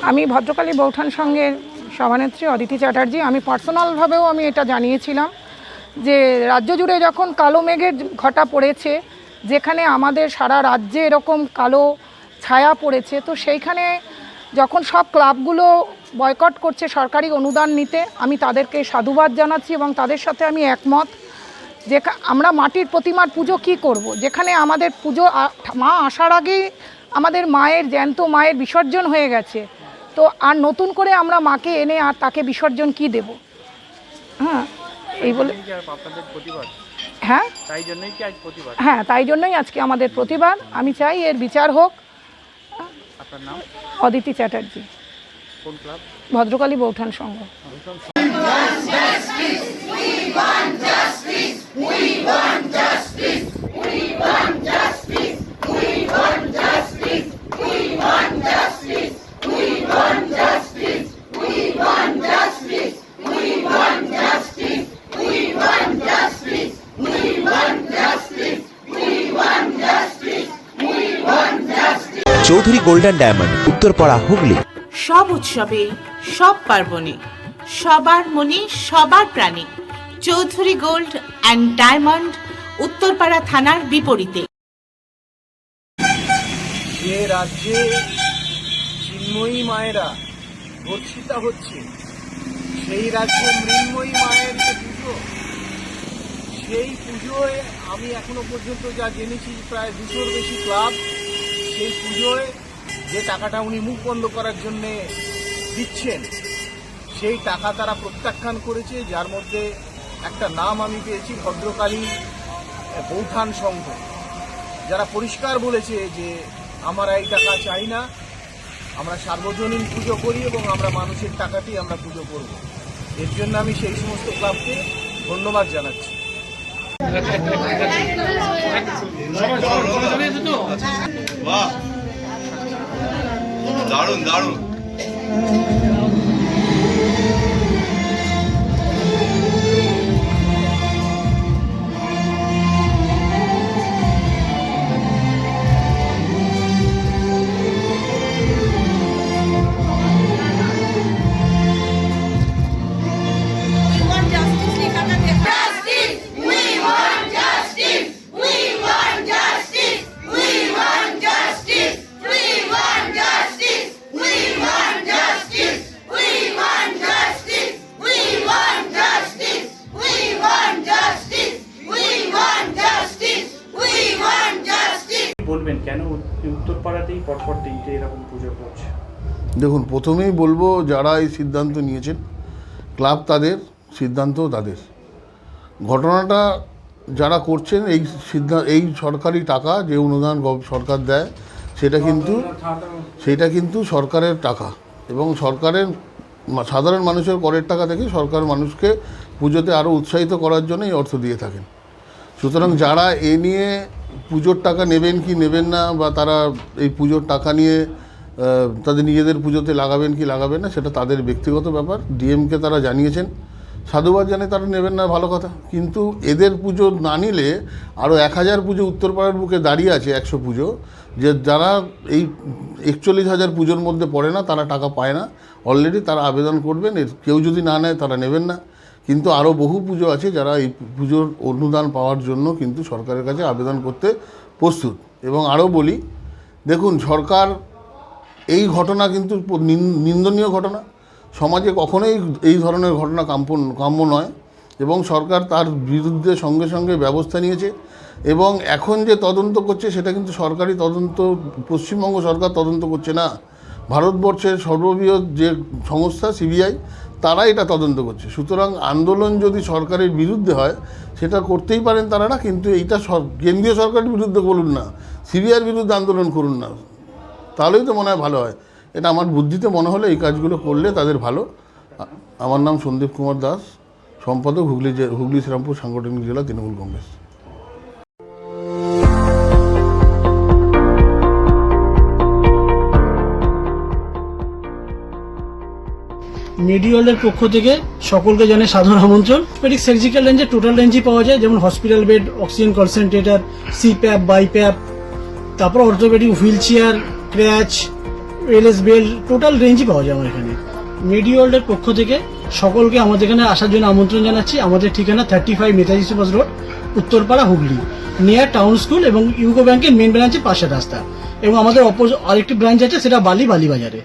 আমি ভদ্রকালী বৌঠান সংঘের সভানেত্রী অদিতি চ্যাটার্জি। আমি পার্সোনালভাবেও আমি এটা জানিয়েছিলাম যে রাজ্য জুড়ে যখন কালো মেঘের ঘটা পড়েছে, যেখানে আমাদের সারা রাজ্যে এরকম কালো ছায়া পড়েছে, তো সেইখানে যখন সব ক্লাবগুলো বয়কট করছে সরকারি অনুদান নিতে, আমি তাদেরকে সাধুবাদ জানাচ্ছি এবং তাদের সাথে আমি একমত। যে আমরা মাটির প্রতিমার পুজো কি করব, যেখানে আমাদের পুজো মা আসার আগেই আমাদের মায়ের জ্যান্ত মায়ের বিসর্জন হয়ে গেছে, তো আর নতুন করে আমরা মাকে এনে আর তাকে বিসর্জন কি দেব? হ্যাঁ, এই বলে হ্যাঁ হ্যাঁ, তাই জন্যই আজকে আমাদের প্রতিবাদ। আমি চাই এর বিচার হোক। অদিতি চ্যাটার্জি, ভদ্রকালী বৌঠান সংঘ। Chowdhury golden diamond, Uttarpara, Hooghly. সব উৎসবে, সব পার্বণে সবার মনে সবার প্রাণে Chowdhury gold and diamond, Uttarpara থানার বিপরীতে। যে রাজ্যে চিন্ময়ী মায়েরা ধর্ষিতা হচ্ছে, সেই রাজ্যে মৃন্ময়ী মায়ের যে পুজো, সেই পুজোয় আমি এখনো পর্যন্ত যা জেনেছি প্রায় 200-র বেশি ক্লাব সেই পুজোয় যে টাকাটা উনি মুখ বন্ধ করার জন্যে দিচ্ছেন, সেই টাকা তারা প্রত্যাখ্যান করেছে। যার মধ্যে একটা নাম আমি পেয়েছি, ভদ্রকালী বৌঠান সংঘ, যারা পরিষ্কার বলেছে যে আমরা এই টাকা চাই না, আমরা সার্বজনীন পুজো করি এবং আমরা মানুষের টাকাতেই আমরা পুজো করব। এর জন্য আমি সেই সমস্ত ক্লাবকে ধন্যবাদ জানাচ্ছি। দারুণ দারুণ। বলবেন কেন উত্তরপাড়াতেই পরপর তিনটে এরকম পুজো করছে? দেখুন, প্রথমেই বলবো যারা এই সিদ্ধান্ত নিয়েছেন, ক্লাব তাদের, সিদ্ধান্ত তাদের। ঘটনাটা যারা করছেন, এই সরকারি টাকা যে অনুদান সরকার দেয় সেটা কিন্তু সরকারের টাকা এবং সরকারের সাধারণ মানুষের করের টাকা থেকে সরকার মানুষকে পুজোতে আরও উৎসাহিত করার জন্য এই অর্থ দিয়ে থাকেন। সুতরাং যারা এ নিয়ে পুজোর টাকা নেবেন কি নেবেন না, বা তারা এই পুজোর টাকা নিয়ে তাদের নিজেদের পুজোতে লাগাবেন কি লাগাবেন না, সেটা তাদের ব্যক্তিগত ব্যাপার। ডিএমকে তারা জানিয়েছেন, সাধুবাদ জানে, তারা নেবেন না, ভালো কথা। কিন্তু এদের পুজো না নিলে আরও 1000 পুজো উত্তরপাড়ার বুকে দাঁড়িয়ে আছে, 100 পুজো, যে যারা এই 41,000 পুজোর মধ্যে পড়ে না, তারা টাকা পায় না। অলরেডি তারা আবেদন করবেন, কেউ যদি না নেয় তারা নেবেন না। কিন্তু আরও বহু পুজো আছে যারা এই পুজোর অনুদান পাওয়ার জন্য কিন্তু সরকারের কাছে আবেদন করতে প্রস্তুত। এবং আরও বলি, দেখুন, সরকার এই ঘটনা কিন্তু নিন্দনীয় ঘটনা, সমাজে কখনোই এই ধরনের ঘটনা কাম্য নয় এবং সরকার তার বিরুদ্ধে সঙ্গে সঙ্গে ব্যবস্থা নিয়েছে। এবং এখন যে তদন্ত করছে সেটা কিন্তু সরকারি তদন্ত, পশ্চিমবঙ্গ সরকার তদন্ত করছে না, ভারতবর্ষের সর্ববৃহৎ যে সংস্থা সিবিআই, তারা এটা তদন্ত করছে। সুতরাং আন্দোলন যদি সরকারের বিরুদ্ধে হয় সেটা করতেই পারেন তারা না, কিন্তু এইটা কেন্দ্রীয় সরকারের বিরুদ্ধে বলুন না, সিবিআইয়ের বিরুদ্ধে আন্দোলন করুন না, তাহলেই তো মনে হয় ভালো হয়। এটা আমার বুদ্ধিতে মনে হলো এই কাজগুলো করলে তাদের ভালো। আমার নাম সন্দীপ কুমার দাস, সম্পাদক, হুগলি শ্রীরামপুর সাংগঠনিক জেলা তৃণমূল কংগ্রেস। মেডিওয়ালের পক্ষ থেকে সকলকে জানাই সাধারণ আমন্ত্রণ। পেডিক সার্জিক্যাল রেঞ্জে টোটাল রেঞ্জই পাওয়া যায়, যেমন hospital bed, oxygen concentrator, CPAP, BiPAP, তারপর অর্থোপেডিক হুইল চেয়ার, ক্র্যাচ, এলএসবিএল টোটাল রেঞ্জই পাওয়া যায় আমার এখানে। মেডিওয়ার্ল্ডের পক্ষ থেকে সকলকে আমাদের এখানে আসার জন্য আমন্ত্রণ জানাচ্ছি। আমাদের ঠিকানা 35 Netaji Subhash road, Uttarpara, Hooghly, near town school এবং ইউকো ব্যাংকের মেন ব্রাঞ্চের পাশের রাস্তা। এবং আমাদের আরেকটি ব্রাঞ্চ আছে, সেটা বালিবাজারে।